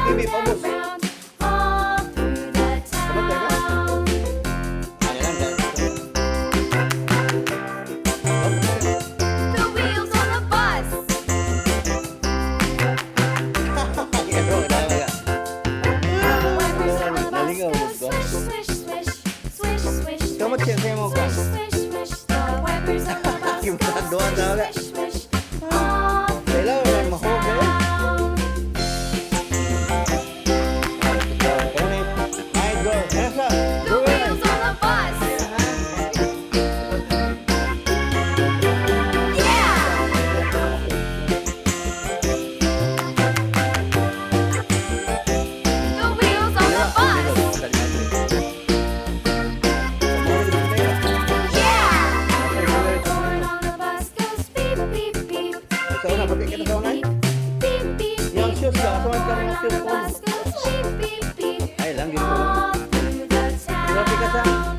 Bibi, paubos. all through the town. Ayan lang, guys. The wheels on the bus. Wipers on the bus Naligaw, go guys. swish, swish, swish, swish, swish, Kamu swish, cek saya mau swish, swish, swish. The wipers on the bus Gimana go doang, tau gak? swish, swish, all through Hello, the mahal, guys. town. The wheels on the bus. Yeah. The wheels on the bus. Yeah. The horn on the bus goes beep, beep, beep. Beep, beep, beep, beep, Yang beep. shoes The nggak? Sama sekarang horn yang on shoes the pun. bus goes beep, beep, beep. Ay lang, gini ko. All through the Grabe ka sa- town.